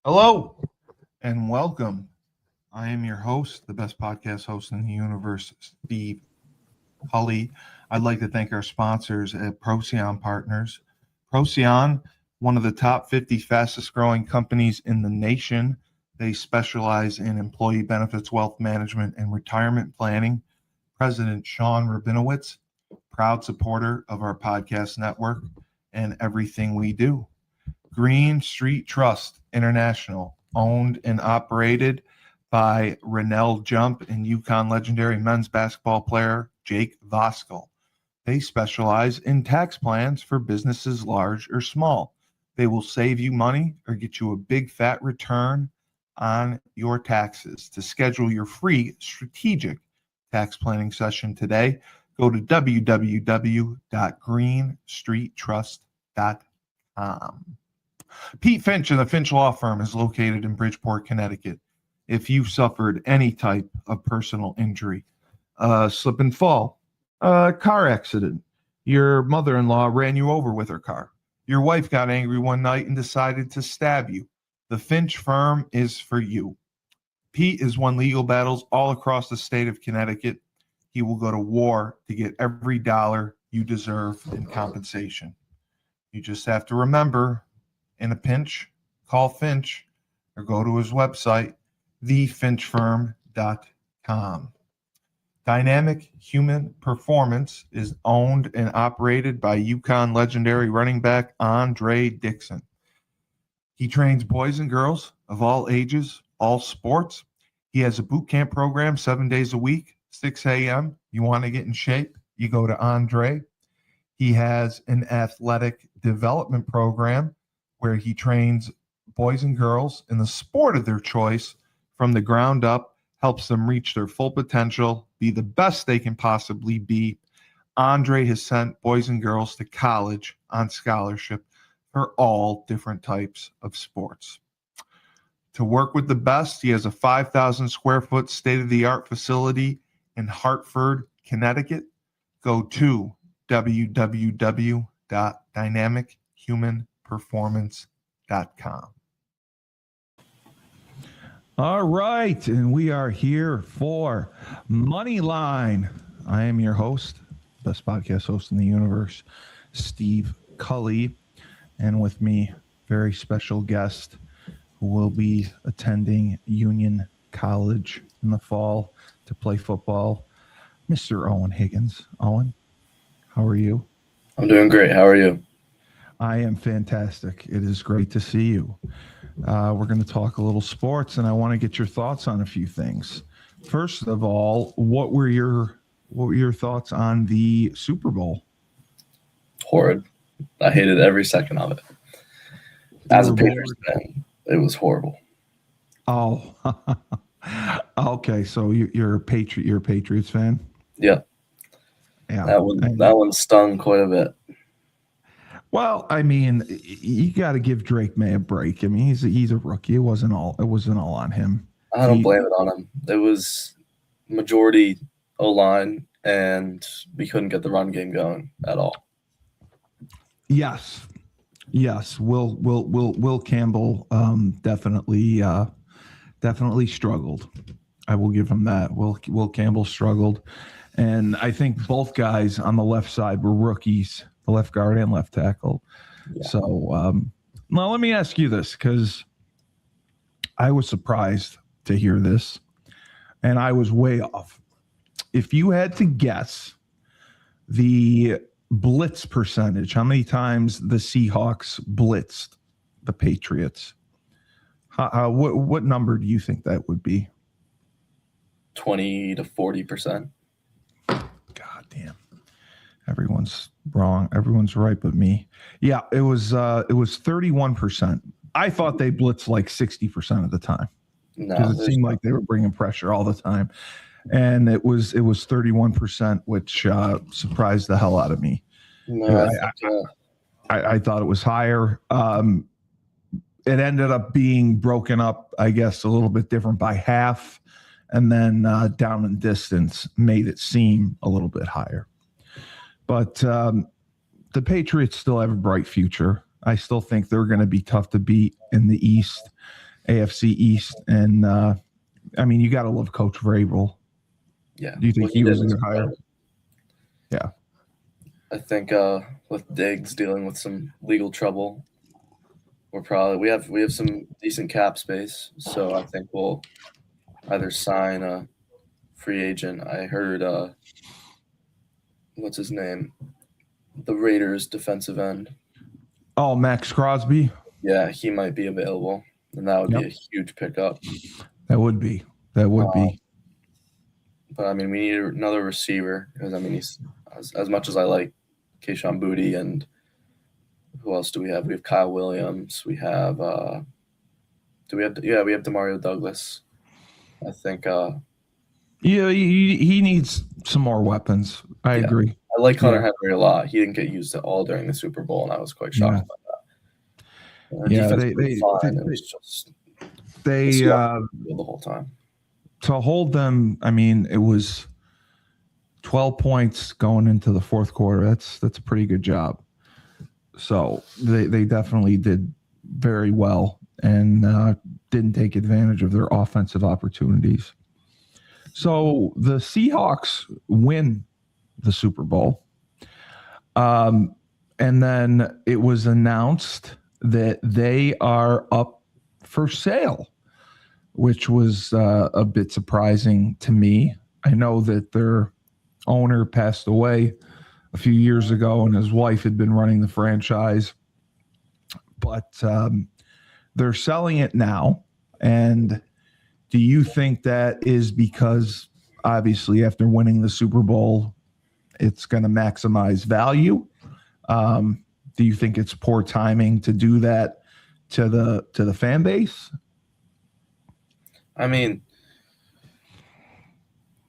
Hello and welcome. I am your host, the best podcast host in the universe, Steve Cully. I'd like to thank our sponsors at Procyon Partners. Procyon, one of the top 50 fastest growing companies in the nation. They specialize in employee benefits, wealth management, and retirement planning. President Sean Rabinowitz, proud supporter of our podcast network and everything we do. Green Street Trust International, owned and operated by Rennell Jump and UConn legendary men's basketball player Jake Voskuhl. They specialize in tax plans for businesses large or small. They will save you money or get you a big fat return on your taxes. To schedule your free strategic tax planning session today, go to www.greenstreettrust.com. Pete Finch and the Finch Law Firm is located in Bridgeport, Connecticut. If you've suffered any type of personal injury, slip and fall, car accident, your mother-in-law ran you over with her car, your wife got angry one night and decided to stab you, the Finch Firm is for you. Pete has won legal battles all across the state of Connecticut. He will go to war to get every dollar you deserve in compensation. You just have to remember, in a pinch, call Finch or go to his website, thefinchfirm.com. Dynamic Human Performance is owned and operated by UConn legendary running back Andre Dixon. He trains boys and girls of all ages, all sports. He has a boot camp program 7 days a week, 6 a.m. You want to get in shape, you go to Andre. He has an athletic development program where he trains boys and girls in the sport of their choice from the ground up, helps them reach their full potential, be the best they can possibly be. Andre has sent boys and girls to college on scholarship for all different types of sports. To work with the best, he has a 5,000 square foot state-of-the-art facility in Hartford, Connecticut. Go to www.dynamichumanperformance.com. All right, and we are here for Moneyline. I am your host, best podcast host in the universe, Steve Cully, and with me, very special guest who will be attending Union College in the fall to play football, Mr. Owen Higgins. Owen, how are you? I'm doing great. How are you? I am fantastic. It is great to see you. We're going to talk a little sports, and I want to get your thoughts on a few things. First of all, what were your thoughts on the Super Bowl? Horrid. I hated every second of it. As a Patriots fan, it was horrible. Oh, okay. So you're a Patriots fan? Yeah. Yeah. That one stung quite a bit. Well, I mean, you got to give Drake May a break. I mean, he's a rookie. It wasn't all on him. I don't blame it on him. It was majority O-line, and we couldn't get the run game going at all. Yes. Will Campbell definitely struggled. I will give him that. Will Campbell struggled, and I think both guys on the left side were rookies. The left guard and left tackle. Yeah. So now let me ask you this, because I was surprised to hear this, and I was way off. If you had to guess the blitz percentage, how many times the Seahawks blitzed the Patriots, what number do you think that would be? 20 to 40%. God damn. Everyone's wrong. Everyone's right but me. Yeah, it was 31%. I thought they blitzed like 60% of the time. Because it seemed like they were bringing pressure all the time. And it was 31%, which surprised the hell out of me. No, I thought it was higher. It ended up being broken up, I guess, a little bit different by half. And then down in distance made it seem a little bit higher. But the Patriots still have a bright future. I still think they're going to be tough to beat in the East. AFC East. And I mean, you got to love Coach Vrabel. Yeah. Do you think What he was a did good hire? Yeah. I think with Diggs dealing with some legal trouble, we have some decent cap space, so I think we'll either sign a free agent. I heard what's his name, the Raiders defensive end. Oh, Max Crosby. Yeah, he might be available, and that would Yep. be a huge pickup. That would be. That would be. But I mean, we need another receiver because I mean, he's as much as I like Keyshawn Booty and who else do we have? We have Kyle Williams. We have we have Demario Douglas. I think Yeah, he needs some more weapons. I Yeah. agree. I like Hunter Henry a lot. He didn't get used at all during the Super Bowl, and I was quite shocked about that. Our defense was fine. It was just the whole time. To hold them, I mean, it was 12 points going into the fourth quarter. That's a pretty good job. So they definitely did very well and didn't take advantage of their offensive opportunities. So the Seahawks win the Super Bowl. And then it was announced that they are up for sale, which was a bit surprising to me. I know that their owner passed away a few years ago and his wife had been running the franchise, but they're selling it now. And do you think that is because obviously after winning the Super Bowl, it's going to maximize value? Do you think it's poor timing to do that to the fan base? I mean,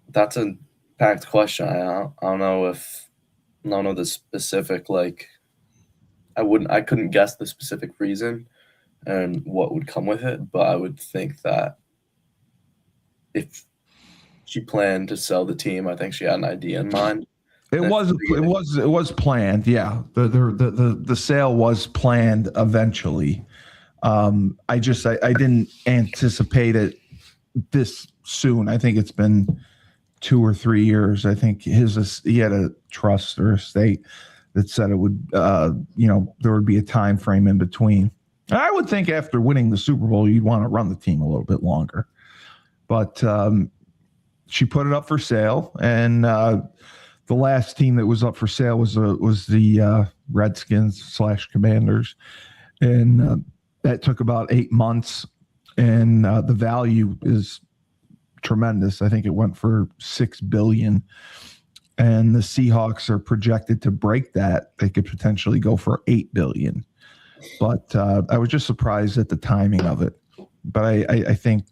that's a packed question. I don't know the specific I couldn't guess the specific reason and what would come with it, but I would think that if she planned to sell the team, I think she had an idea in mind. It was planned. Yeah, the sale was planned eventually. I didn't anticipate it this soon. I think it's been 2 or 3 years. I think he had a trust or estate that said it would, there would be a time frame in between. And I would think after winning the Super Bowl, you'd want to run the team a little bit longer. But she put it up for sale, and the last team that was up for sale was the Redskins / Commanders, and that took about 8 months, and the value is tremendous. I think it went for $6 billion, and the Seahawks are projected to break that. They could potentially go for $8 billion, but I was just surprised at the timing of it. But I think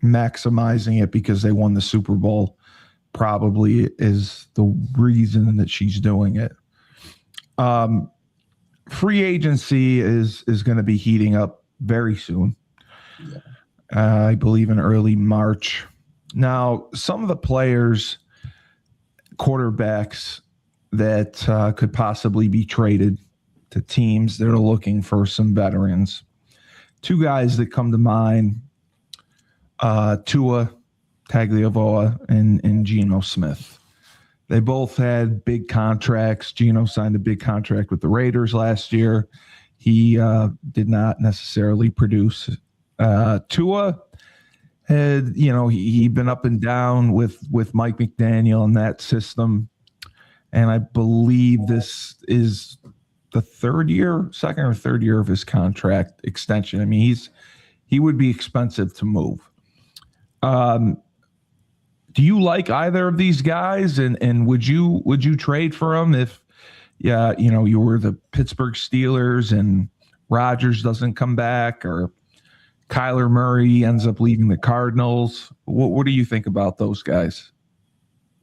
maximizing it because they won the Super Bowl probably is the reason that she's doing it. Free agency is going to be heating up very soon. Yeah. I believe in early March. Now, some of the players, quarterbacks that could possibly be traded to teams that are looking for some veterans. 2 guys that come to mind, Tua Tagliavoa and Geno Smith. They both had big contracts. Geno signed a big contract with the Raiders last year. He did not necessarily produce. Tua had, he'd been up and down with Mike McDaniel in that system. And I believe this is the second or third year of his contract extension. I mean, he would be expensive to move. Do you like either of these guys? And would you trade for them if, you were the Pittsburgh Steelers and Rodgers doesn't come back, or Kyler Murray ends up leaving the Cardinals? What do you think about those guys?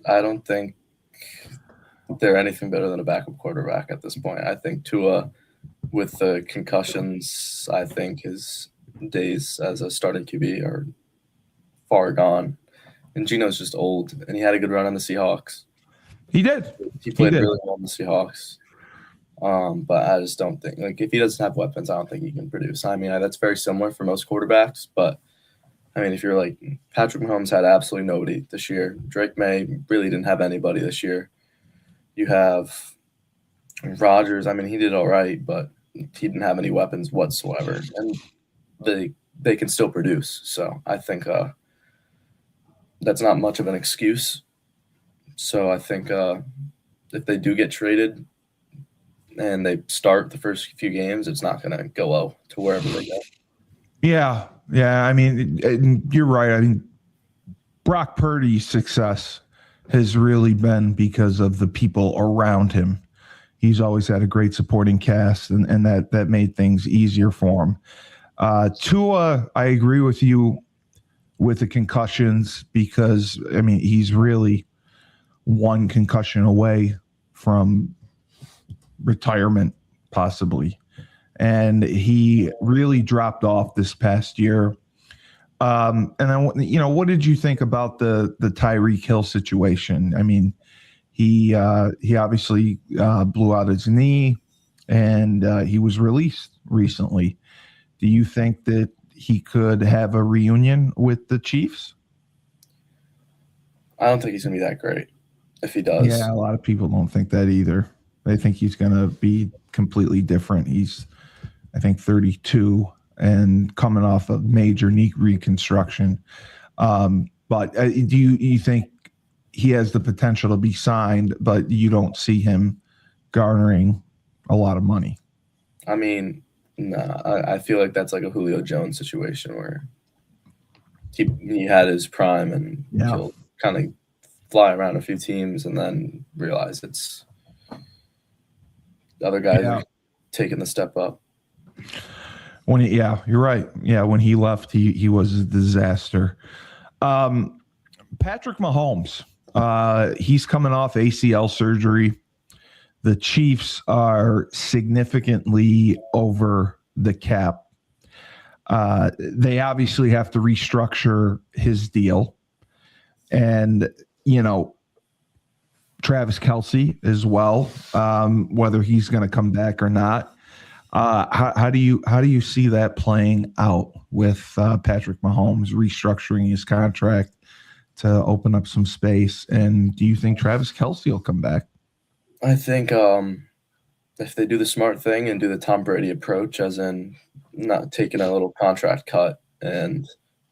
I don't think they're anything better than a backup quarterback at this point. I think Tua, with the concussions, I think his days as a starting QB are far gone. And Geno's just old, and he had a good run on the Seahawks. He did. He played really well in the Seahawks. But I just don't think, like, if he doesn't have weapons, I don't think he can produce. I mean, that's very similar for most quarterbacks, but I mean, if you're like Patrick Mahomes had absolutely nobody this year. Drake May really didn't have anybody this year. You have Rodgers. I mean, he did all right, but he didn't have any weapons whatsoever, and they can still produce. So I think that's not much of an excuse. So I think if they do get traded and they start the first few games, it's not going to go well to wherever they go. Yeah. I mean, you're right. I mean, Brock Purdy's success has really been because of the people around him. He's always had a great supporting cast, and that made things easier for him. Tua, I agree with you with the concussions because, I mean, he's really one concussion away from retirement, possibly. And he really dropped off this past year. And then, what did you think about the Tyreek Hill situation? I mean, he obviously blew out his knee, and he was released recently. Do you think that he could have a reunion with the Chiefs? I don't think he's going to be that great if he does. Yeah, a lot of people don't think that either. They think he's going to be completely different. He's, I think, 32 and coming off a major knee reconstruction. But do you think he has the potential to be signed, but you don't see him garnering a lot of money? I mean, I feel like that's like a Julio Jones situation where he had his prime and he'll kind of fly around a few teams and then realize it's the other guys are taking the step up. You're right. Yeah, when he left, he was a disaster. Patrick Mahomes, he's coming off ACL surgery. The Chiefs are significantly over the cap. They obviously have to restructure his deal. And, Travis Kelce as well, whether he's going to come back or not. How do you see that playing out with Patrick Mahomes restructuring his contract to open up some space? And do you think Travis Kelce will come back? I think if they do the smart thing and do the Tom Brady approach, as in not taking a little contract cut and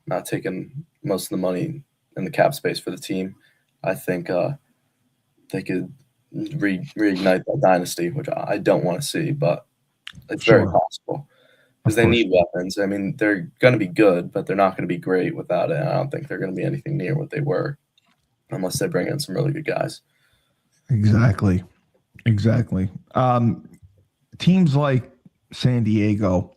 not taking most of the money in the cap space for the team, I think they could reignite that dynasty, which I don't want to see, but it's very possible because they need weapons. I mean, they're going to be good, but they're not going to be great without it. I don't think they're going to be anything near what they were unless they bring in some really good guys. Exactly. Teams like San Diego,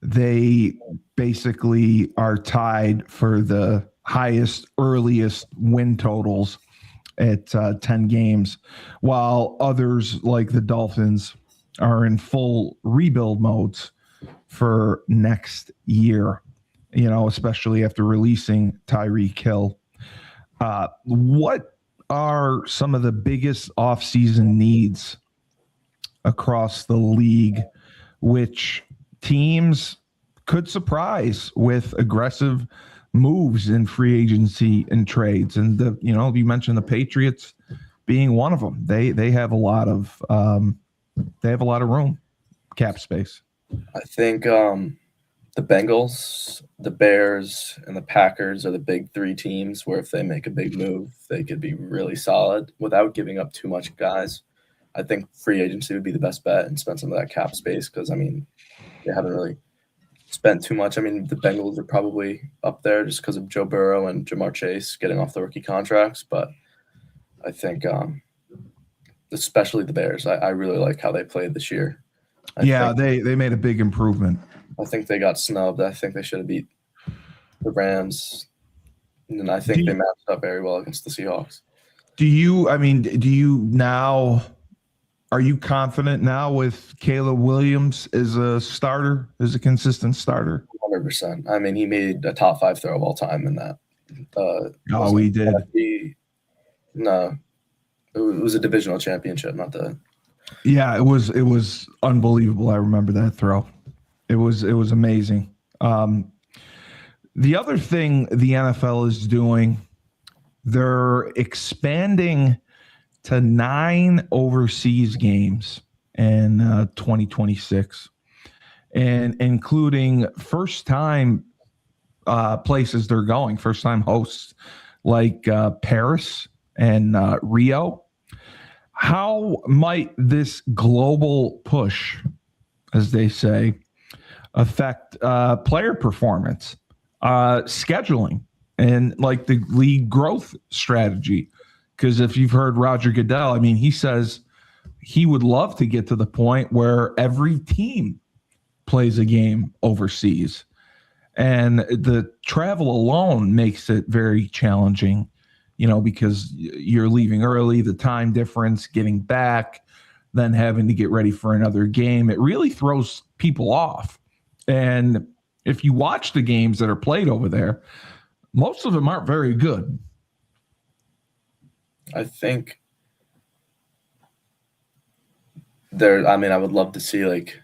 they basically are tied for the highest, earliest win totals at 10 games, while others like the Dolphins are in full rebuild modes for next year, especially after releasing Tyreek Hill. What are some of the biggest offseason needs across the league, which teams could surprise with aggressive moves in free agency and trades? And you mentioned the Patriots being one of them. They have a lot of room, cap space. I think the Bengals, the Bears, and the Packers are the big three teams where if they make a big move, they could be really solid without giving up too much guys. I think free agency would be the best bet and spend some of that cap space because, I mean, they haven't really spent too much. I mean, the Bengals are probably up there just because of Joe Burrow and Jamar Chase getting off the rookie contracts. But I think especially the Bears, I really like how they played this year. They made a big improvement. I think they got snubbed. I think they should have beat the Rams. And I think they matched up very well against the Seahawks. Are you confident now with Caleb Williams as a starter, as a consistent starter? 100%. I mean, he made a top 5 throw of all time in that. He did. No, it was a divisional championship, not the Yeah, it was unbelievable. I remember that throw. It was amazing. The other thing the NFL is doing, they're expanding to 9 overseas games in 2026, and including first time places they're going, first time hosts like Paris and Rio. How might this global push, as they say, affect player performance, scheduling, and like the league growth strategy? Because if you've heard Roger Goodell, I mean, he says he would love to get to the point where every team plays a game overseas. And the travel alone makes it very challenging, because you're leaving early, the time difference, getting back, then having to get ready for another game. It really throws people off. And if you watch the games that are played over there, most of them aren't very good. I think I would love to see like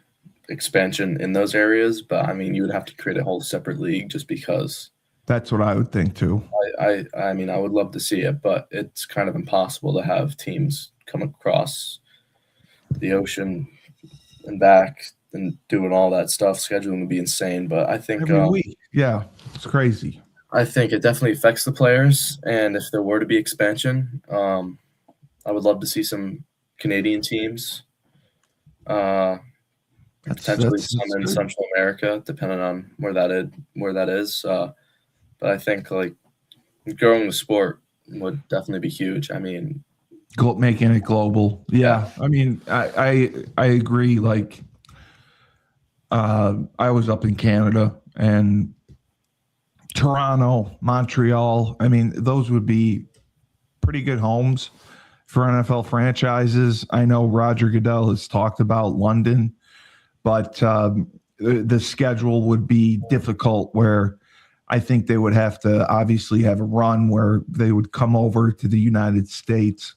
expansion in those areas, but I mean, you would have to create a whole separate league just because. That's what I would think too. I mean, I would love to see it, but it's kind of impossible to have teams come across the ocean and back and doing all that stuff. Scheduling would be insane, but I think Every week. Yeah, it's crazy. I think it definitely affects the players. And if there were to be expansion, I would love to see some Canadian teams, potentially some in good. Central America, depending on where that is. But I think like growing the sport would definitely be huge. I mean, Making it global. Yeah. I mean, I agree. Like, I was up in Canada and Toronto, Montreal. I mean, those would be pretty good homes for NFL franchises. I know Roger Goodell has talked about London, but the schedule would be difficult where I think they would have to obviously have a run where they would come over to the United States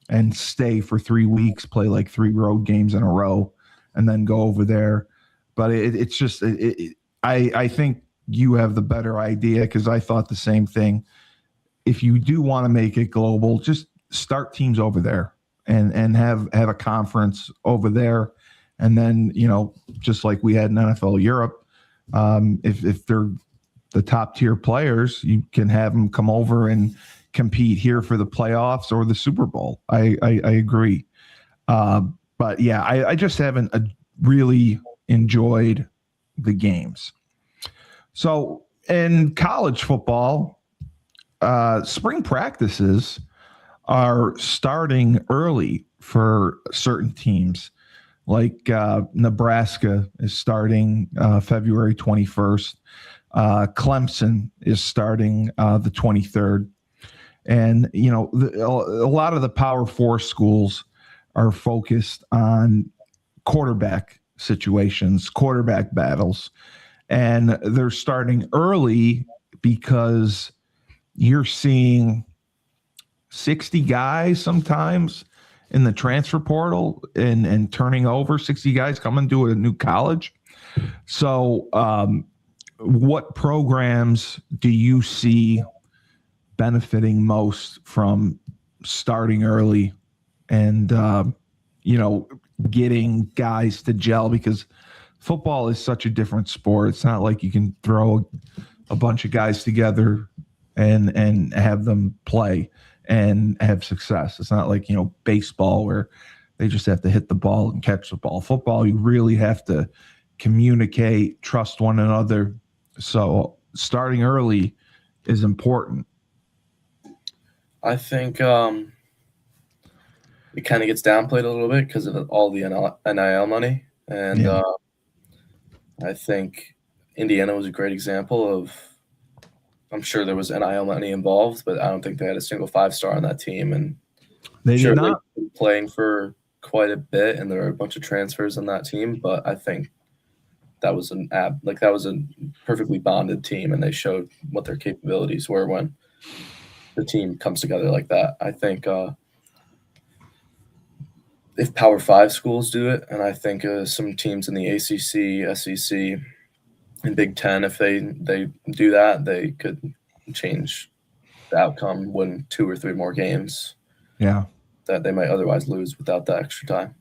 and stay for 3 weeks, play like 3 road games in a row, and then go over there. But it's just, I think you have the better idea because I thought the same thing. If you do want to make it global, just start teams over there and have a conference over there. And then, just like we had in NFL Europe, if they're the top tier players, you can have them come over and compete here for the playoffs or the Super Bowl. I agree. But yeah, I just haven't really enjoyed the games. So in college football, spring practices are starting early for certain teams. Like Nebraska is starting February 21st. Clemson is starting the 23rd. And, a lot of the Power Four schools are focused on quarterback situations, quarterback battles. And they're starting early because you're seeing 60 guys sometimes in the transfer portal and turning over 60 guys coming to a new college. So, what programs do you see benefiting most from starting early and, getting guys to gel? Because football is such a different sport. It's not like you can throw a bunch of guys together and have them play and have success. It's not like, baseball where they just have to hit the ball and catch the ball. Football, you really have to communicate, trust one another. So starting early is important. I think it kind of gets downplayed a little bit because of all the NIL money. And I think Indiana was a great example of, I'm sure there was NIL money involved, but I don't think they had a single 5-star on that team. And They did not. They've been playing for quite a bit, and there are a bunch of transfers on that team. But I think that was that was a perfectly bonded team, and they showed what their capabilities were when the team comes together like that. I think if Power Five schools do it, and I think some teams in the ACC, SEC, and Big Ten, if they do that, they could change the outcome, win 2 or 3 more games Yeah. that they might otherwise lose without that extra time.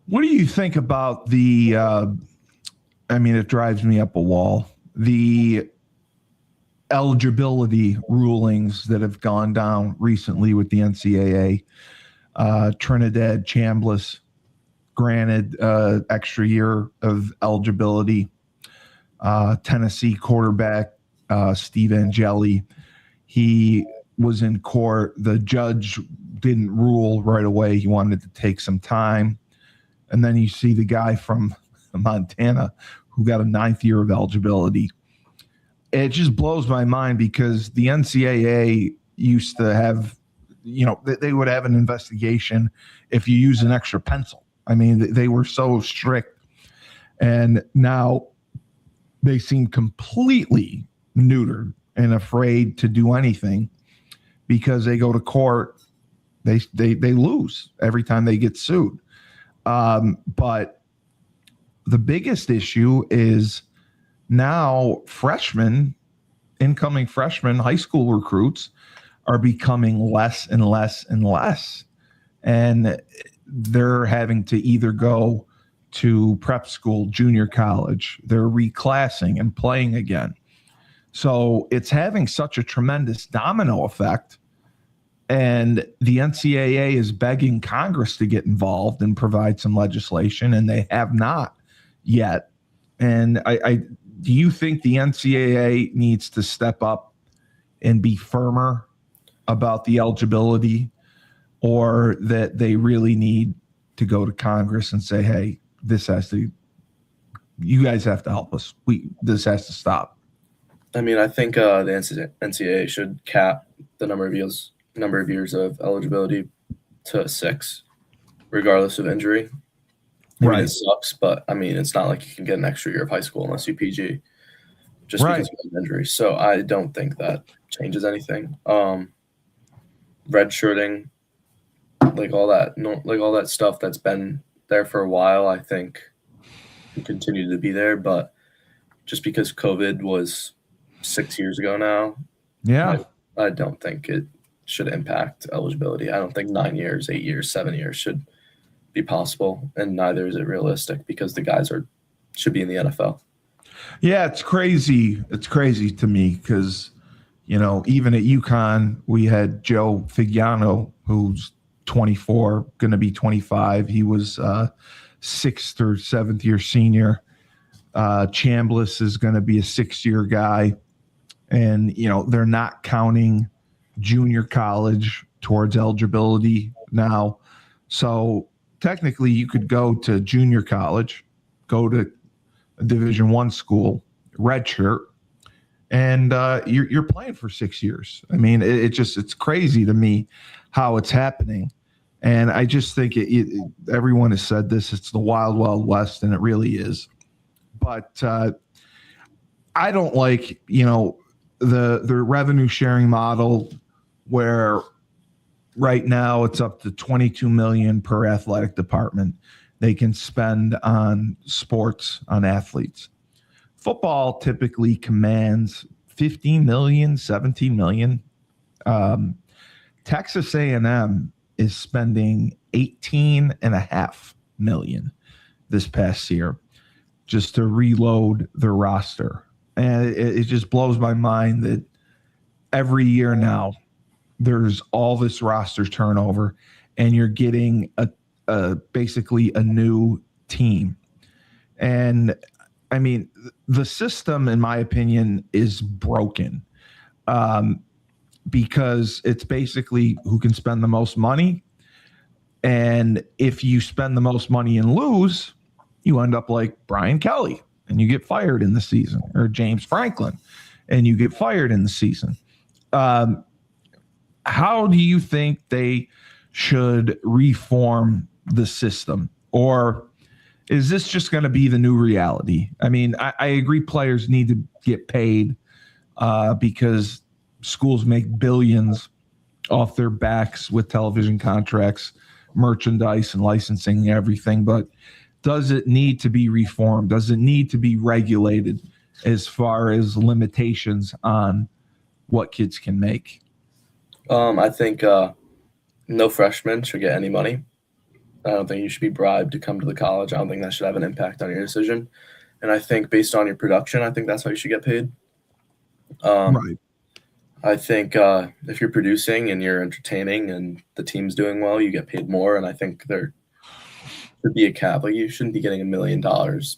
What do you think about the? I mean, it drives me up a wall. The eligibility rulings that have gone down recently with the NCAA. Trinidad Chambliss granted extra year of eligibility. Tennessee quarterback Steve Angeli, he was in court. The judge didn't rule right away. He wanted to take some time. And then you see the guy from Montana who got a 9th year of eligibility. It just blows my mind because the NCAA used to have, they would have an investigation if you use an extra pencil. I mean, they were so strict. And now they seem completely neutered and afraid to do anything because they go to court. They lose every time they get sued. But the biggest issue is now incoming freshmen, high school recruits are becoming less and less and less. And they're having to either go to prep school, junior college. They're reclassing and playing again. So it's having such a tremendous domino effect. And the NCAA is begging Congress to get involved and provide some legislation, and they have not yet. And do you think the NCAA needs to step up and be firmer about the eligibility, or that they really need to go to Congress and say, hey, you guys have to help us. This has to stop. I mean, I think the NCAA should cap the number of years of eligibility to 6, regardless of injury. I mean, it sucks, but I mean, it's not like you can get an extra year of high school unless you PG, just because of an injury. So I don't think that changes anything. Redshirting, like all that stuff that's been there for a while, I think will continue to be there. But just because COVID was 6 years ago now, I don't think it should impact eligibility. I don't think 9 years, 8 years, 7 years should be possible, and neither is it realistic because the guys should be in the NFL. Yeah, it's crazy. It's crazy to me because, even at UConn, we had Joe Figiano, who's 24, going to be 25. He was 6th or 7th year senior. Chambliss is going to be a 6-year guy. And, they're not counting junior college towards eligibility now. So technically you could go to junior college, go to a Division I school, redshirt, and you're playing for 6 years. I mean, it's crazy to me how it's happening. And I just think everyone has said this, it's the wild, wild west, and it really is. But I don't like, the revenue sharing model where right now it's up to $22 million per athletic department they can spend on sports, on athletes. Football typically commands $15 million, $17 million. Texas A&M is spending $18.5 million this past year just to reload their roster. And it just blows my mind that every year now there's all this roster turnover and you're getting basically a new team. And I mean, the system, in my opinion, is broken because it's basically who can spend the most money. And if you spend the most money and lose, you end up like Brian Kelly and you get fired in the season, or James Franklin and you get fired in the season. How do you think they should reform the system? Or is this just going to be the new reality? I mean, I agree players need to get paid because schools make billions off their backs with television contracts. merchandise and licensing and everything, but does it need to be reformed? Does it need to be regulated as far as limitations on what kids can make? I think no freshman should get any money. I don't think you should be bribed to come to the college. I don't think that should have an impact on your decision. And I think based on your production, I think that's how you should get paid. Right. I think if you're producing and you're entertaining and the team's doing well, you get paid more. And I think there should be a cap. Like, you shouldn't be getting $1 million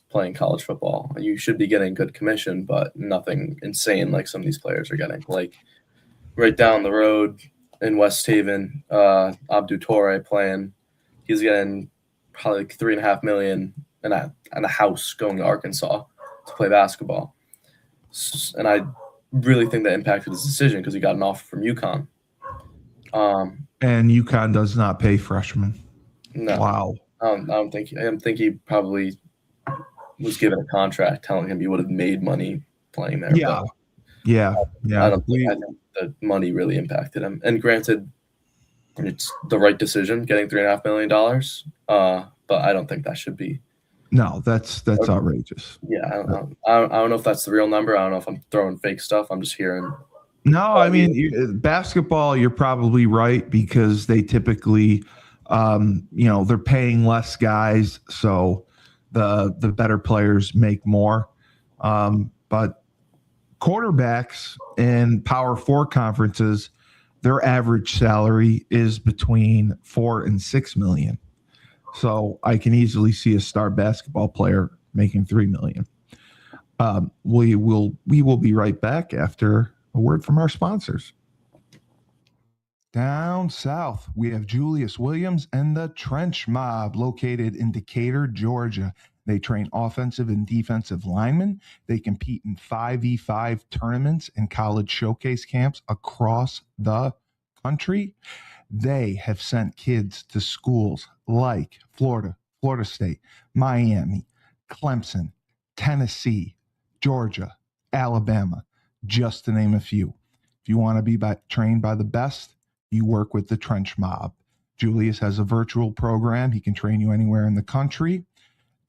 playing college football. You should be getting good commission, but nothing insane like some of these players are getting. Like right down the road in West Haven, Abdu Torre playing, he's getting probably like $3.5 million and a house going to Arkansas to play basketball. And I really think that impacted his decision because he got an offer from UConn. And UConn does not pay freshmen. No. Wow. I don't think he probably was given a contract telling him he would have made money playing there. Yeah. Yeah. I think the money really impacted him. And granted, it's the right decision getting $3.5 million. But I don't think that should be. No, that's outrageous. Yeah, I don't know if that's the real number. I don't know if I'm throwing fake stuff. I'm just hearing. No, I mean, basketball, you're probably right because they typically, they're paying less guys, so the better players make more. But quarterbacks in Power 4 conferences, their average salary is between $4 and $6 million. So I can easily see a star basketball player making $3 million. We will be right back after a word from our sponsors. Down south, we have Julius Williams and the Trench Mob, located in Decatur, Georgia. They train offensive and defensive linemen. They compete in 5v5 tournaments and college showcase camps across the country. They have sent kids to schools like Florida, Florida State, Miami, Clemson, Tennessee, Georgia, Alabama, just to name a few. If you want to be trained by the best, you work with the Trench Mob. Julius has a virtual program. He can train you anywhere in the country,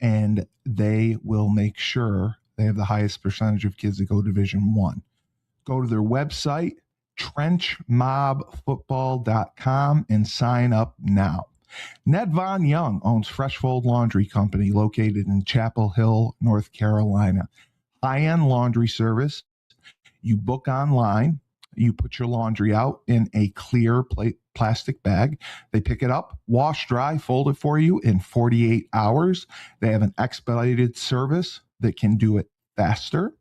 and they will make sure they have the highest percentage of kids that go Division I. Go to their website, trenchmobfootball.com, and sign up now. Ned Von Young owns Freshfold Laundry Company located in Chapel Hill, North Carolina. High-end laundry service. You book online. You put your laundry out in a clear plastic bag. They pick it up, wash, dry, fold it for you in 48 hours. They have an expedited service that can do it faster.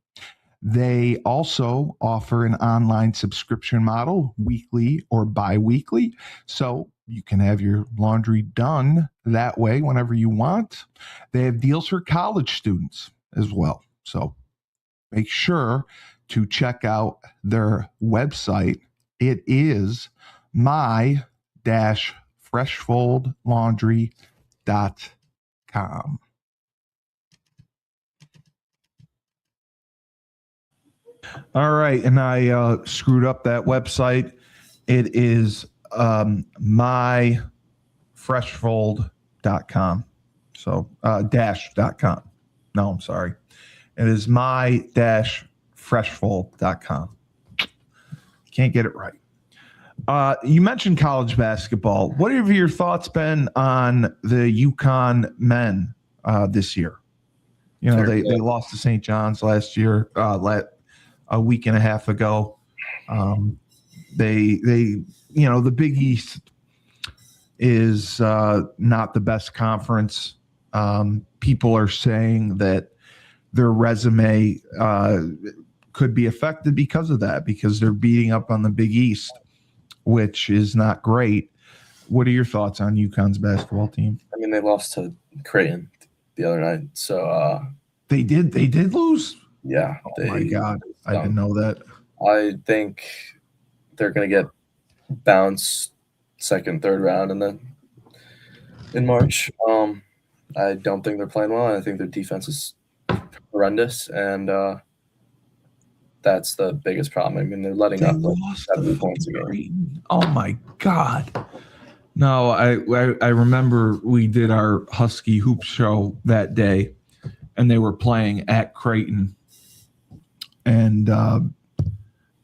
They also offer an online subscription model, weekly or bi-weekly, so you can have your laundry done that way whenever you want. They have deals for college students as well, so make sure to check out their website. It is my-freshfoldlaundry.com. All right, and I screwed up that website. It is myfreshfold.com. So dash.com. No, I'm sorry. It is my-freshfold.com. Can't get it right. You mentioned college basketball. What have your thoughts been on the UConn men this year? You know, they lost to St. John's last year, a week and a half ago. The Big East is not the best conference. People are saying that their resume could be affected because of that, because they're beating up on the Big East, which is not great. What are your thoughts on UConn's basketball team? I mean, they lost to Creighton the other night, so they did lose. Yeah. Oh my God, I didn't know that. I think they're going to get bounced second, third round in March. I don't think they're playing well. I think their defense is horrendous, and that's the biggest problem. I mean, they're letting up like 70 points a game. Oh my God. No, I remember we did our Husky Hoop show that day, and they were playing at Creighton, and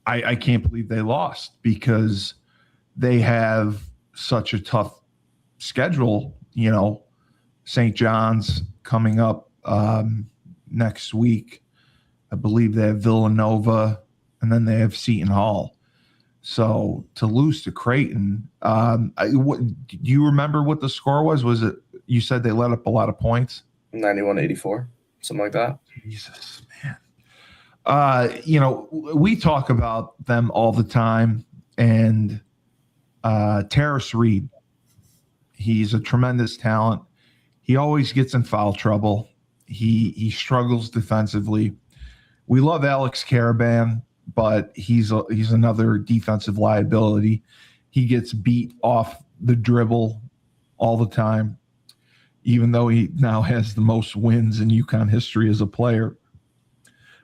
I can't believe they lost because they have such a tough schedule. You know, St. John's coming up next week. I believe they have Villanova, and then they have Seton Hall. So to lose to Creighton, do you remember what the score was? Was it, you said they let up a lot of points? 91-84, something like that. Jesus, man. We talk about them all the time, and Terrace Reed, he's a tremendous talent. He always gets in foul trouble. He struggles defensively. We love Alex Caravan, but he's another defensive liability. He gets beat off the dribble all the time, even though he now has the most wins in UConn history as a player.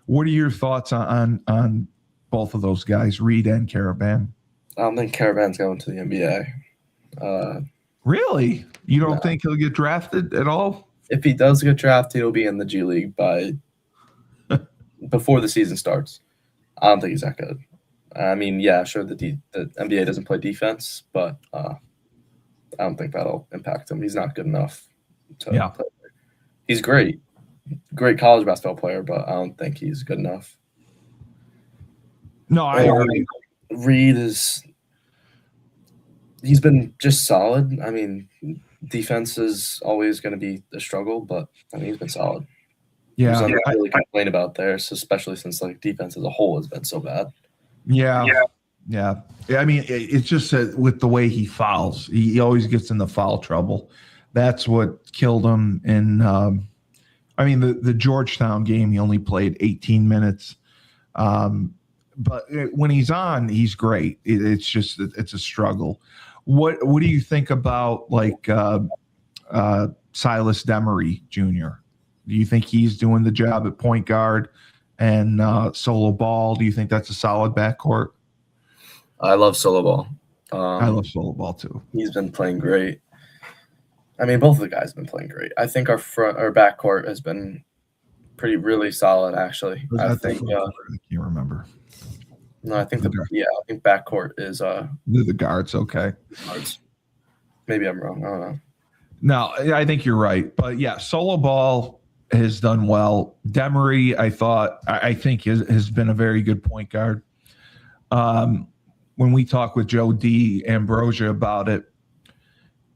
What are your thoughts on both of those guys, Reed and Caravan? I don't think Caravan's going to the NBA. Really? You don't think he'll get drafted at all? If he does get drafted, he'll be in the G League by before the season starts. I don't think he's that good. I mean, yeah, sure, the NBA doesn't play defense, but I don't think that'll impact him. He's not good enough to play. He's great college basketball player, but I don't think he's good enough. No, I agree. Reed he's been just solid. I mean, defense is always going to be a struggle, but I mean, he's been solid. Yeah, there's nothing to really complain about there, especially since like defense as a whole has been so bad. Yeah. I mean, it's just that with the way he fouls, he always gets in the foul trouble. That's what killed him. And the Georgetown game, he only played 18 minutes. But when he's on, he's great. It's a struggle. What do you think about like Silas Demery Jr.? Do you think he's doing the job at point guard and Solo Ball? Do you think that's a solid backcourt? I love Solo Ball. I love Solo Ball too. He's been playing great. I mean, both of the guys have been playing great. I think our backcourt has been really solid, actually. I think. I can't remember. No, I think I think backcourt is the guards. Okay. Guards. Maybe I'm wrong. I don't know. No, I think you're right. But yeah, Solo Ball has done well. Demery, I think has been a very good point guard. When we talk with Joe D. Ambrosia about it,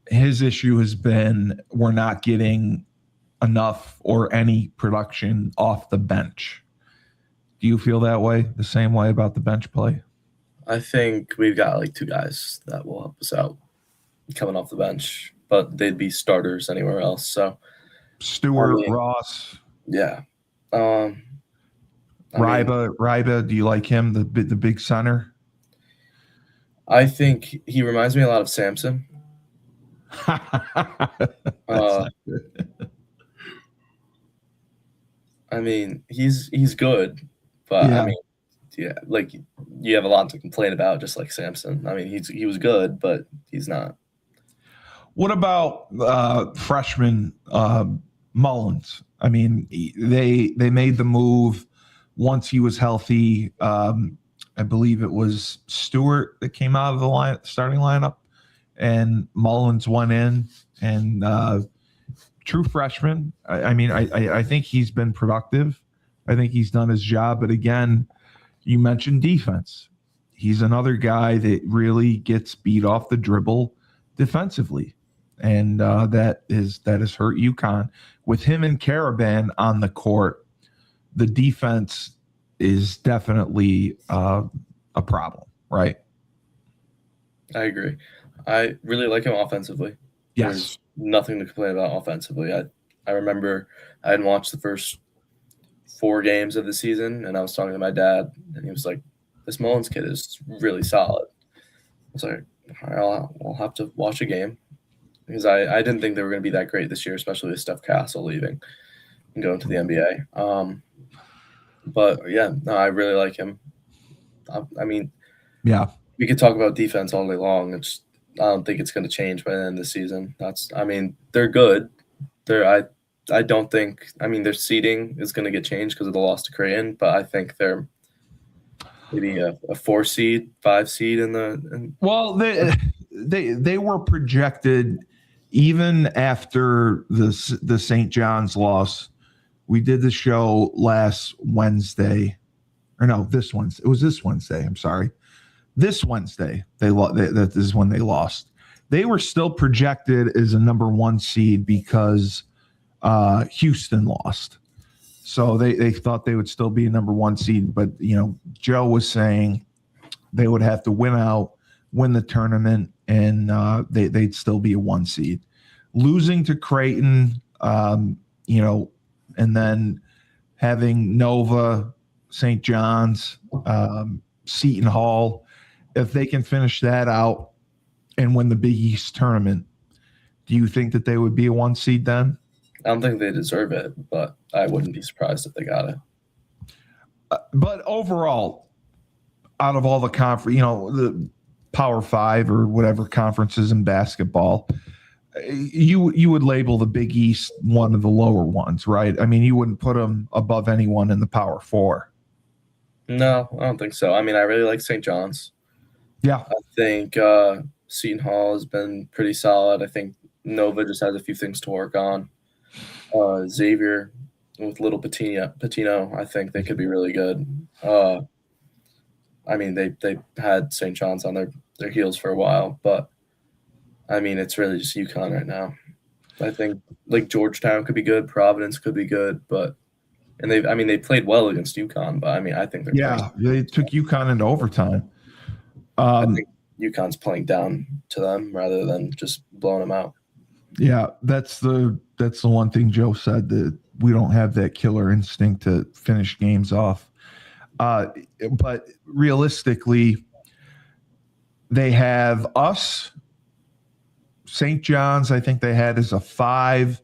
his issue has been we're not getting enough or any production off the bench. Do you feel that way, the same way about the bench play? I think we've got like two guys that will help us out coming off the bench, but they'd be starters anywhere else. So Stewart, Ross. Yeah. Ryba, do you like him, the big center? I think he reminds me a lot of Samson. I mean, he's good, but I mean, like you have a lot to complain about, just like Samson. I mean, he was good, but he's not. What about freshman Mullins? I mean, they made the move once he was healthy. I believe it was Stewart that came out of the starting lineup, and Mullins went in, and true freshman. I think he's been productive. I think he's done his job. But again, you mentioned defense. He's another guy that really gets beat off the dribble defensively. And that has hurt UConn. With him and Caravan on the court, the defense is definitely a problem, right? I agree. I really like him offensively. Yes. There's nothing to complain about offensively. I remember I hadn't watched the first 4 games of the season, and I was talking to my dad, and he was like, this Mullins kid is really solid. I was like, all right, I'll have to watch a game. Because I didn't think they were going to be that great this year, especially with Steph Castle leaving and going to the NBA. But, yeah, no, I really like him. I mean, yeah, we could talk about defense all day long. don't think it's going to change by the end of the season. They're good. I don't think. I mean, their seeding is going to get changed because of the loss to Creighton, but I think they're maybe a 4 seed, 5 seed in the. Well, they were projected even after the St. John's loss. We did the show last Wednesday, or no, this Wednesday. It was this Wednesday. I'm sorry. This Wednesday, that is when they lost. They were still projected as a number 1 seed because Houston lost. So they thought they would still be a number 1 seed. But, Joe was saying they would have to win out, win the tournament, and they'd still be a 1 seed. Losing to Creighton, and then having Nova, St. John's, Seton Hall, if they can finish that out and win the Big East tournament, do you think that they would be a 1 seed then? I don't think they deserve it, but I wouldn't be surprised if they got it. But overall, out of all the the Power 5 or whatever conferences in basketball, you would label the Big East one of the lower ones, right? I mean, you wouldn't put them above anyone in the Power 4. No, I don't think so. I mean, I really like St. John's. Yeah. I think Seton Hall has been pretty solid. I think Nova just has a few things to work on. Xavier with little Patino, I think they could be really good. I mean, they had St. John's on their heels for a while, but I mean, it's really just UConn right now. I think like Georgetown could be good, Providence could be good, and they played well against UConn, but I mean, I think they took UConn into overtime. I think UConn's playing down to them rather than just blowing them out. Yeah, that's the one thing Joe said, that we don't have that killer instinct to finish games off. But realistically, they have us, St. John's, I think they had as a 5,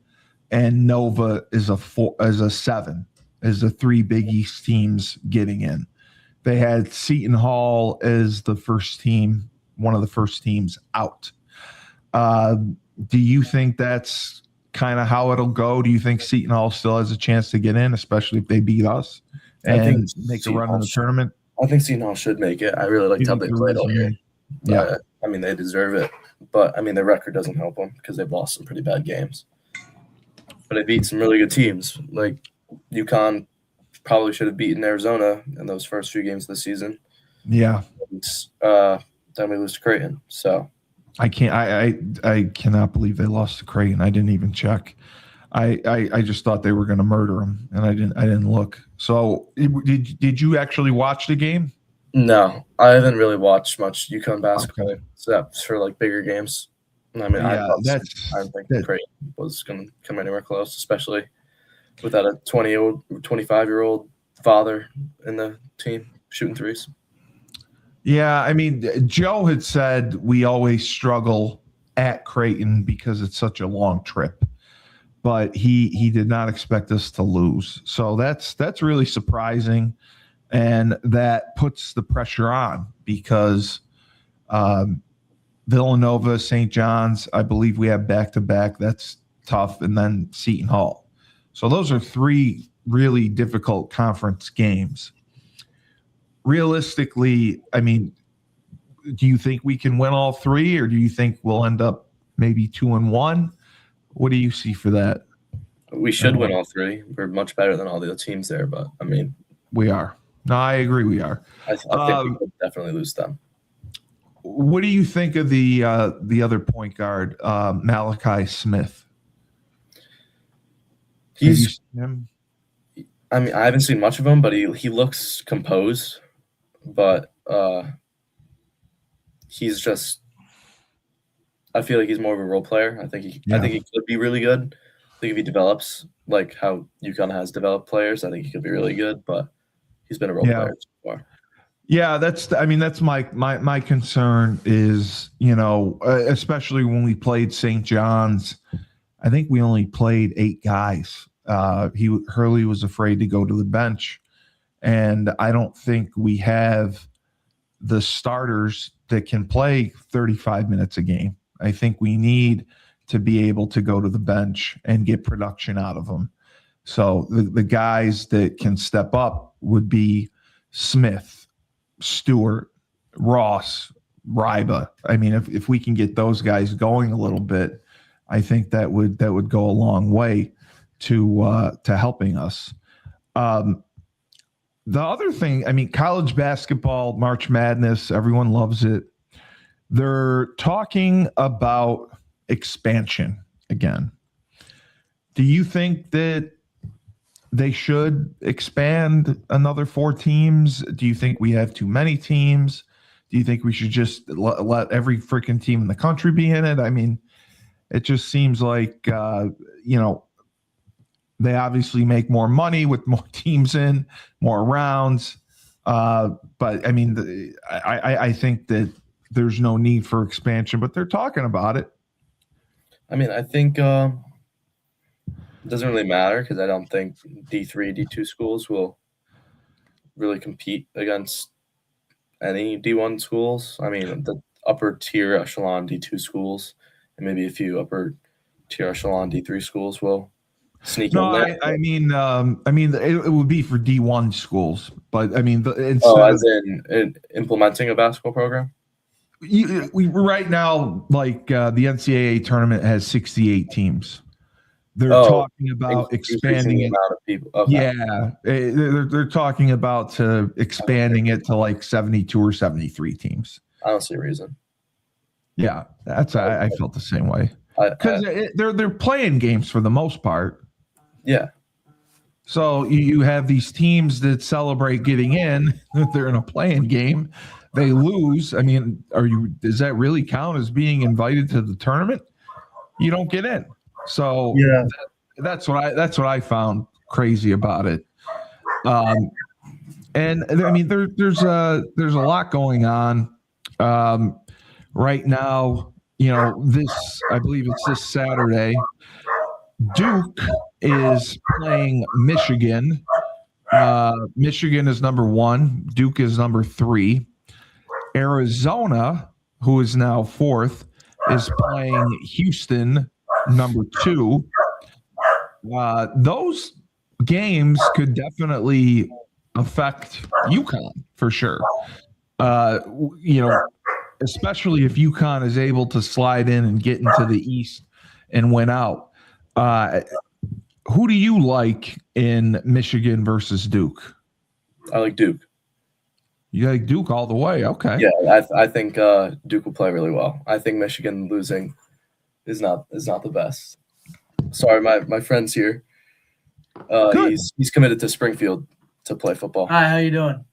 and Nova is a 4, as a 7, as the 3 Big East teams getting in. They had Seton Hall as the first team, one of the first teams out. Do you think that's kind of how it'll go? Do you think Seton Hall still has a chance to get in, especially if they beat us and make a run in the tournament? I think Seton Hall should make it. I really liked how they played all year. Yeah. I mean, they deserve it. But, I mean, their record doesn't help them because they've lost some pretty bad games. But they beat some really good teams. Like, UConn probably should have beaten Arizona in those first few games of the season. Yeah. Then we lose to Creighton. So I cannot believe they lost to Creighton. I didn't even check. I just thought they were going to murder them, and I didn't look. So did you actually watch the game? No, I haven't really watched much UConn basketball except for like bigger games. I mean, I didn't think Creighton was going to come anywhere close, especially without a 25-year-old father in the team shooting threes. Yeah, I mean, Joe had said we always struggle at Creighton because it's such a long trip, but he did not expect us to lose. So that's really surprising, and that puts the pressure on because Villanova, St. John's, I believe we have back-to-back. That's tough, and then Seton Hall. So those are 3 really difficult conference games. Realistically, I mean, do you think we can win all 3, or do you think we'll end up maybe 2-1? What do you see for that? We should win all 3. We're much better than all the other teams there, but I mean, we are. No, I agree. We are. I think we could definitely lose them. What do you think of the other point guard, Malachi Smith? He's him? I mean, I haven't seen much of him, but he looks composed. But he's just – I feel like he's more of a role player. I think he could be really good. I think if he develops like how UConn has developed players, I think he could be really good. But he's been a role player so far. Yeah, that's my concern is, especially when we played St. John's, I think we only played 8 guys. Hurley was afraid to go to the bench. And I don't think we have the starters that can play 35 minutes a game. I think we need to be able to go to the bench and get production out of them. So the guys that can step up would be Smith, Stewart, Ross, Ryba. I mean, if we can get those guys going a little bit, I think that would go a long way to helping us. The other thing, I mean, college basketball, March Madness, everyone loves it. They're talking about expansion again. Do you think that they should expand another 4 teams? Do you think we have too many teams? Do you think we should just let every freaking team in the country be in it? I mean, it just seems like, they obviously make more money with more teams in, more rounds. But I mean, I think that there's no need for expansion, but they're talking about it. I mean, I think it doesn't really matter because I don't think D3, D2 schools will really compete against any D1 schools. I mean, the upper tier echelon D2 schools and maybe a few upper tier echelon D3 schools will sneak in there. I mean, it would be for D1 schools, but I mean, as in implementing a basketball program. We right now, like the NCAA tournament has 68 teams. They're talking about expanding it. Amount of people. Okay. Yeah, they're talking about expanding it to like 72 or 73 teams. I don't see a reason. Yeah, I felt the same way because they're playing games for the most part. Yeah. So you have these teams that celebrate getting in. They're in a playing game. They lose. I mean, does that really count as being invited to the tournament? You don't get in. So yeah, that's what I found crazy about it. And I mean, there's a lot going on right now. I believe it's this Saturday. Duke is playing Michigan. Michigan is number 1. Duke is number 3. Arizona, who is now 4th, is playing Houston, number 2. Those games could definitely affect UConn for sure. Especially if UConn is able to slide in and get into the East and win out. Who do you like in Michigan versus Duke? I like Duke. You like Duke all the way? Okay. Yeah, I think Duke will play really well. I think Michigan losing is not the best. Sorry, my friend's here. He's committed to Springfield to play football. Hi, how you doing?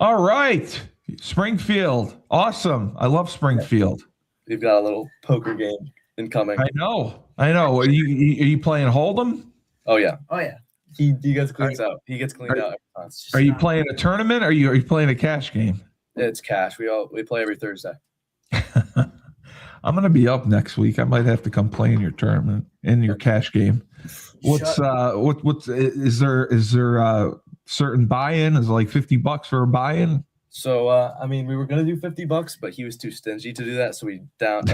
All right, Springfield, awesome. I love Springfield. We've got a little poker game incoming. I know. Are you playing Hold'em? Oh yeah. He gets cleaned out. He gets cleaned out every time. Are you playing a tournament? Or are you playing a cash game? It's cash. We play every Thursday. I'm gonna be up next week. I might have to come play in your tournament, in your cash game. What's is there a certain buy-in? Is it like $50 for a buy-in? So I mean, we were gonna do $50, but he was too stingy to do that, so we did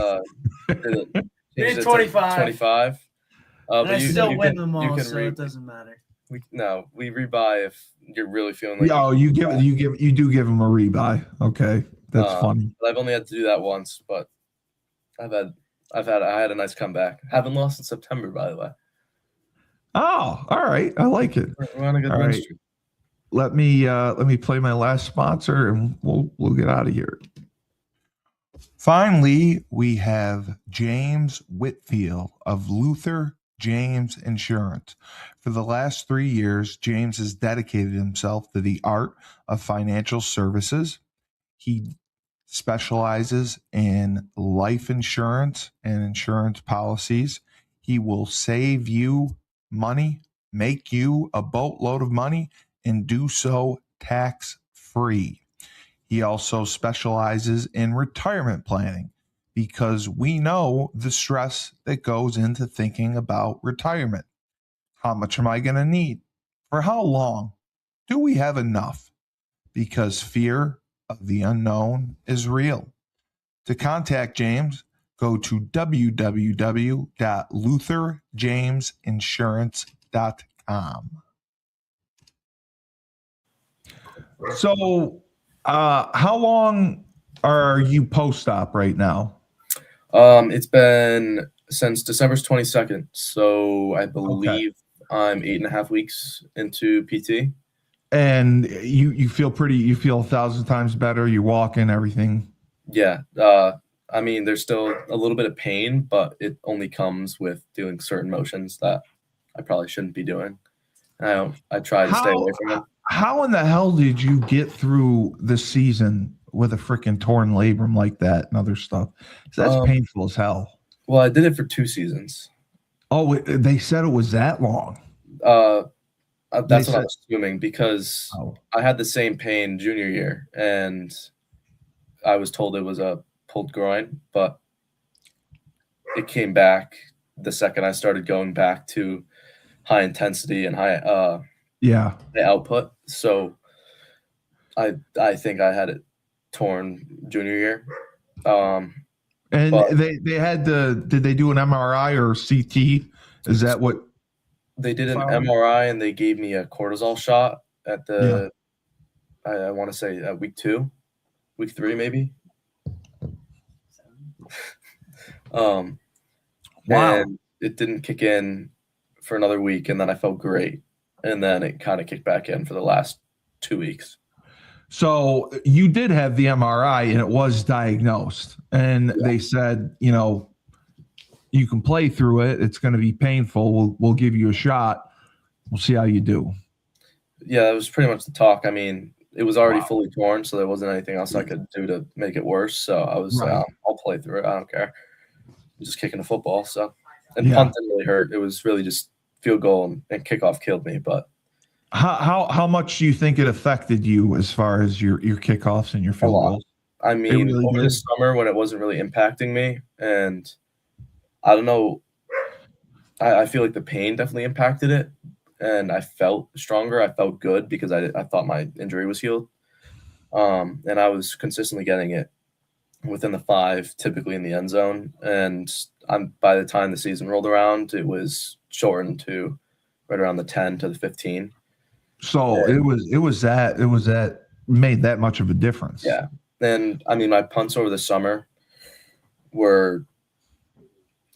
25. 25. But I still win them all, so it doesn't matter. We rebuy if you're really feeling like. Oh, you do give him a rebuy. Okay, that's funny. I've only had to do that once, but I had a nice comeback. Haven't lost in September, by the way. Oh, all right. I like it. We're on a good win streak. Let me play my last sponsor, and we'll get out of here. Finally, we have James Whitfield of Luther James Insurance. For the last 3 years, James has dedicated himself to the art of financial services. He specializes in life insurance and insurance policies. He will save you money, make you a boatload of money, and do so tax-free. He also specializes in retirement planning because we know the stress that goes into thinking about retirement. How much am I going to need? For how long? Do we have enough? Because fear of the unknown is real. To contact James, go to www.lutherjamesinsurance.com. So, how long are you post-op right now? It's been since December 22nd, so I believe I'm 8.5 weeks into PT. And you feel you feel 1,000 times better. You're walking, everything. Yeah. I mean, there's still a little bit of pain, but it only comes with doing certain motions that I probably shouldn't be doing. I try to stay away from them. How in the hell did you get through the season with a freaking torn labrum like that and other stuff? That's painful as hell. Well, I did it for 2 seasons. Oh, they said it was that long. That's what I was assuming, because I had the same pain junior year, and I was told it was a pulled groin, but it came back the second I started going back to high intensity and high output. So I think I had it torn junior year. And they had did they do an MRI or CT? Is that what they did? An MRI, and they gave me a cortisol shot at the I want to say week 2, week 3 maybe. Wow. And it didn't kick in for another week, and then I felt great, and then it kind of kicked back in for the last 2 weeks. So you did have the MRI, and it was diagnosed, and they said, you can play through it. It's going to be painful. We'll give you a shot. We'll see how you do. Yeah, that was pretty much the talk. I mean, it was already fully torn, so there wasn't anything else I could do to make it worse. So I was like, I'll play through it. I don't care. I'm just kicking a football. So, and punt didn't really hurt. It was really just field goal and kickoff killed me. But how much do you think it affected you as far as your kickoffs and your field goals? I mean, really over the summer when it wasn't really impacting me, and I don't know, I feel like the pain definitely impacted it, and I felt stronger. I felt good because I thought my injury was healed, and I was consistently getting it within the 5, typically in the end zone. And by the time the season rolled around, it was shortened to right around the 10 to the 15. So it was that made that much of a difference. Yeah. And I mean, my punts over the summer were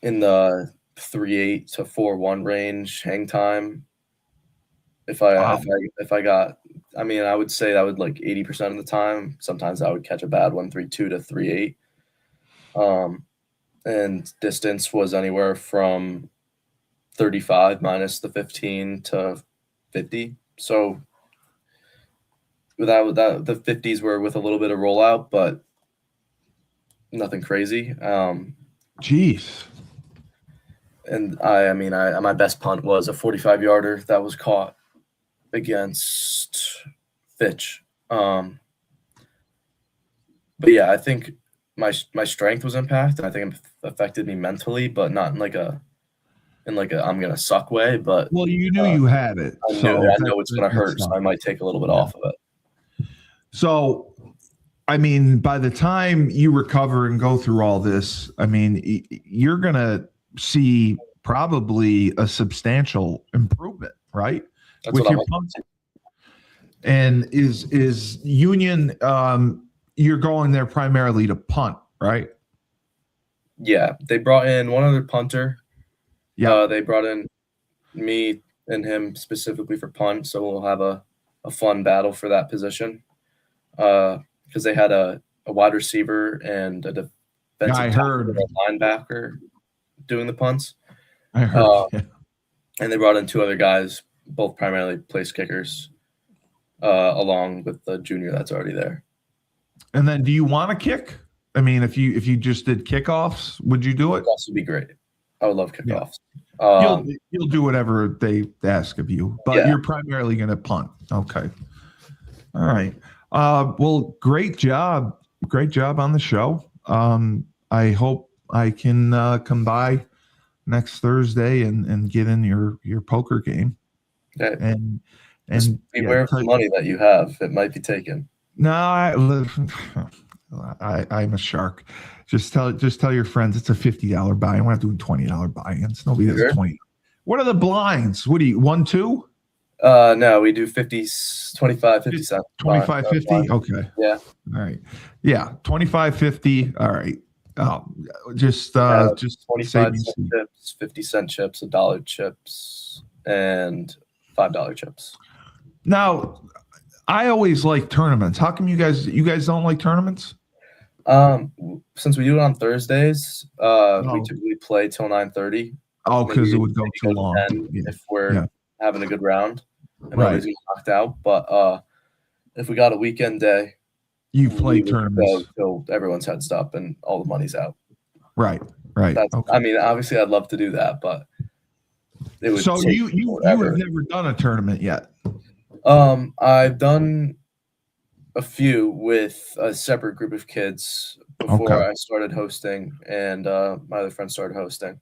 in the 3.8 to 4.1 range hang time. If I got, I mean, I would say that would like 80% of the time. Sometimes I would catch a bad one, 3.2 to 3.8. And distance was anywhere from 35 minus the 15 to 50. So without that, the 50s were with a little bit of rollout, but nothing crazy. Jeez. And my best punt was a 45-yarder that was caught against Fitch. But yeah, I think my strength was impacted. I think it affected me mentally, but not in like a I'm gonna suck way. But well, you knew you had it. I know it's gonna hurt, so I might take a little bit off of it. So, I mean, by the time you recover and go through all this, I mean, you're gonna see probably a substantial improvement, right? That's with your punts. And is Union, you're going there primarily to punt, right? Yeah, they brought in one other punter. Yeah, they brought in me and him specifically for punt, so we'll have a fun battle for that position. Because they had a wide receiver and a defensive linebacker doing the punts. I heard. And they brought in 2 other guys, both primarily place kickers, along with the junior that's already there. And then, do you want to kick? I mean, if you just did kickoffs, would you do it? Kickoffs would be great. I would love kickoffs. Yeah. You'll do whatever they ask of you, but you're primarily going to punt. Okay. All right. Well, great job on the show. I hope I can come by next Thursday and get in your poker game. Okay. And beware of the money that you have. It might be taken. No, I'm a shark. Just tell your friends it's a $50 buy-in. We're not doing $20 buy-ins. Nobody does Sure. 20. What are the blinds? What do you 1, 2? No, we do 50, 25, 50 cents. 25, 50? Okay. Yeah. All right. Yeah. 25, 50. All right. Just 25 cent chips, 50-cent chips, $1 chips, and $5 chips. Now, I always like tournaments. How come you guys don't like tournaments? Since we do it on Thursdays, we typically play till 9:30. Oh, because it would go too long. If we're having a good round and nobody's getting knocked out. But if we got a weekend day, you play tournaments till everyone's heads up and all the money's out. Right. Okay. I mean, obviously, I'd love to do that, but it would. So you have never done a tournament yet? I've done a few with a separate group of kids before I started hosting, and my other friend started hosting.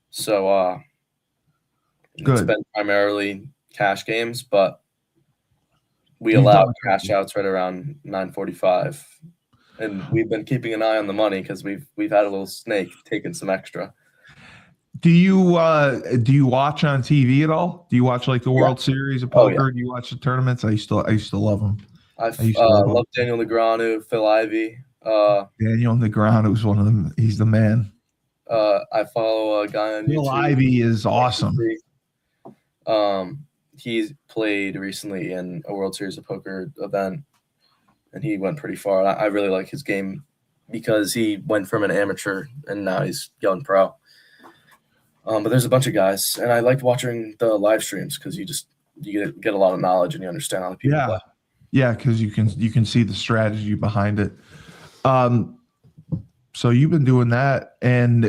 So it's been primarily cash games, but we allow cash outs right around 9:45, and we've been keeping an eye on the money because we've had a little snake taking some extra. Do you watch on TV at all? Do you watch like the World Series of poker? Do you watch the tournaments? I used to love them. I love Daniel Negreanu, Phil Ivey. Daniel Negreanu is one of them. He's the man. I follow a guy on Phil YouTube. Ivey is awesome. He's played recently in a World Series of Poker event, and he went pretty far. I really like his game because he went from an amateur and now he's going pro. But there's a bunch of guys, and I liked watching the live streams because you get a lot of knowledge and you understand how the people play. Yeah, because you can see the strategy behind it. So you've been doing that, and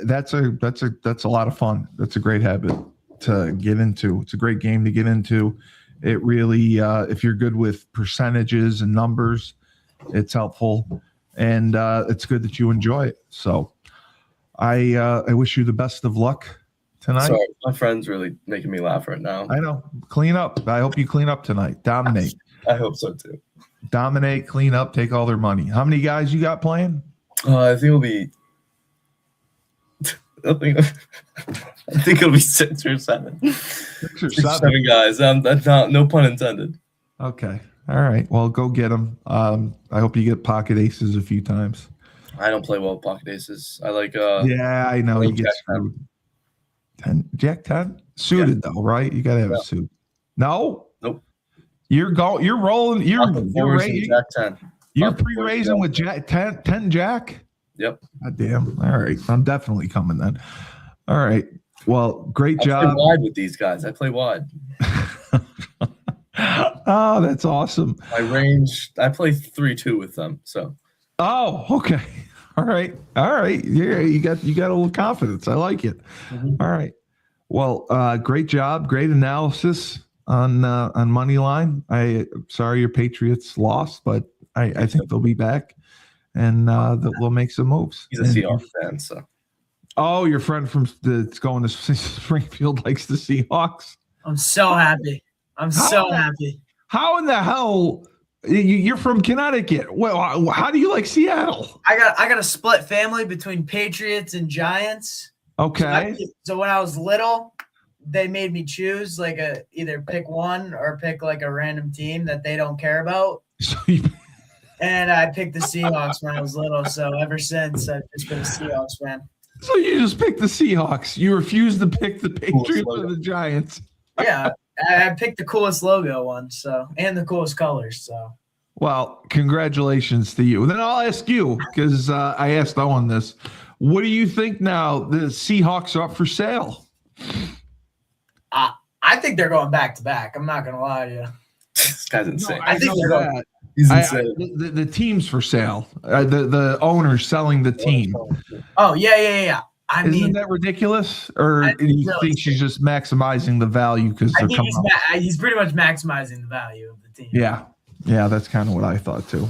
that's a lot of fun. That's a great habit to get into. It's a great game to get into. It really, if you're good with percentages and numbers, it's helpful, and it's good that you enjoy it. So I wish you the best of luck tonight. Sorry, my friend's really making me laugh right now. I know. Clean up. I hope you clean up tonight. Dominate. I hope so too. Dominate, clean up, take all their money. How many guys you got playing? I think it'll be. I think it'll be 6 or 7. 6 or 7 guys. That's no pun intended. Okay. All right. Well, go get them. I hope you get pocket aces a few times. I don't play well with pocket aces. I like. Yeah, I know you get screwed. 10, Jack 10 suited though, right? You gotta have a suit. No. Nope. You're rolling. You're raising. Jack 10. You're pre-raising with Jack 10 Jack. Yep. God damn. All right. I'm definitely coming then. All right. Well, great job. I play wide with these guys. I play wide. Oh, that's awesome. My range. I play 3-2 with them. So. Oh, okay. All right. Yeah, you got a little confidence. I like it. Mm-hmm. All right. Well, great job. Great analysis on Moneyline. Sorry your Patriots lost, but I think they'll be back, and they'll make some moves. He's a Seahawks fan, so. Oh, your friend that's going to Springfield likes the Seahawks. I'm so happy. So happy. How in the hell? You're from Connecticut. Well, how do you like Seattle? I got a split family between Patriots and Giants. Okay. So when I was little, they made me choose either pick one or pick like a random team that they don't care about. And I picked the Seahawks when I was little. So ever since, I've just been a Seahawks fan. So you just picked the Seahawks. You refused to pick the Patriots or the Giants. Yeah, I picked the coolest logo one, and the coolest colors. So. Well, congratulations to you. Then I'll ask you, because I asked Owen this. What do you think now? The Seahawks are up for sale. I think they're going back to back. I'm not gonna lie to you. This guy's insane. No, I think they're going. He's insane. The team's for sale. The owner's selling the team. Oh yeah. Isn't that ridiculous? Or do you think she's just maximizing the value because they're coming up? He's pretty much maximizing the value of the team. Yeah, that's kind of what I thought too.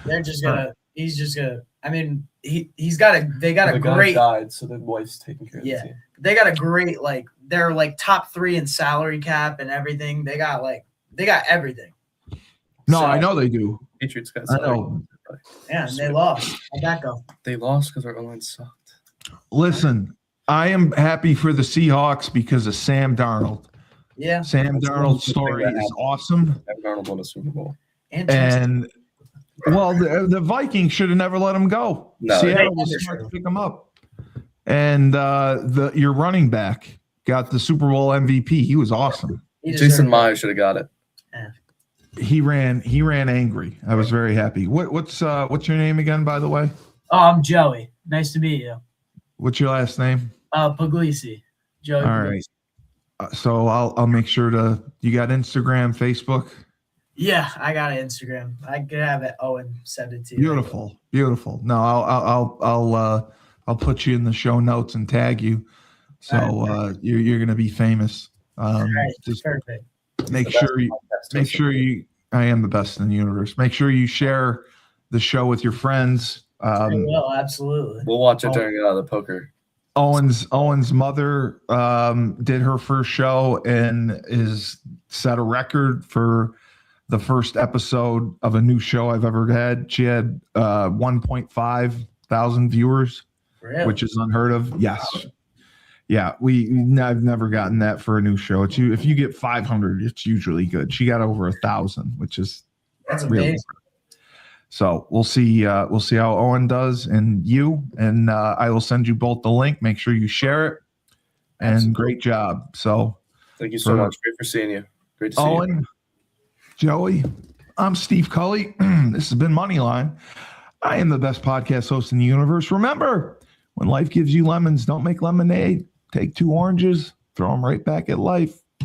They're just gonna. He's just gonna. I mean, he's got a. They got a great. Died, so the wife's taking care of the team. They got a great They're top 3 in salary cap and everything. They got everything. No, So, I know they do. Patriots got I sorry. know. Yeah, and they lost. How'd that go? They lost because our O-line sucked. Listen, I am happy for the Seahawks because of Sam Darnold. Yeah. Sam That's Darnold's one story thing that is happened. awesome. Sam Darnold won a Super Bowl. Interesting. And well, the Vikings should have never let him go. No, Seattle they was never smart to should. pick him up. And your running back got the Super Bowl MVP. He was awesome. He deserved Jason it. Myers should have got it. He ran angry. I was very happy. What's your name again, by the way? Oh, I'm Joey. Nice to meet you. What's your last name? Puglisi. Joey. All right. So I'll make sure to. You got Instagram, Facebook. Yeah, I got an Instagram. I could have it. Owen send it to you. Beautiful. No, I'll put you in the show notes and tag you. So you're gonna be famous. Right, Just perfect. make sure you. I am the best in the universe. Make sure you share the show with your friends. I will, absolutely. We'll watch it during the poker. Owen's mother did her first show and set a record for the first episode of a new show I've ever had. She had 1.5 thousand viewers, Really? which is unheard of. Yes. Yeah, I've never gotten that for a new show. If you get 500, it's usually good. She got over 1,000, which is That's really amazing. so we'll see how Owen does and you, and I will send you both the link. Make sure you share it. And Absolutely. great job. So Thank you so much. Great for seeing you. Great to see you. Owen, Joey, I'm Steve Cully. This has been Moneyline. I am the best podcast host in the universe. Remember, when life gives you lemons, don't make lemonade. Take 2 oranges, throw them right back at life.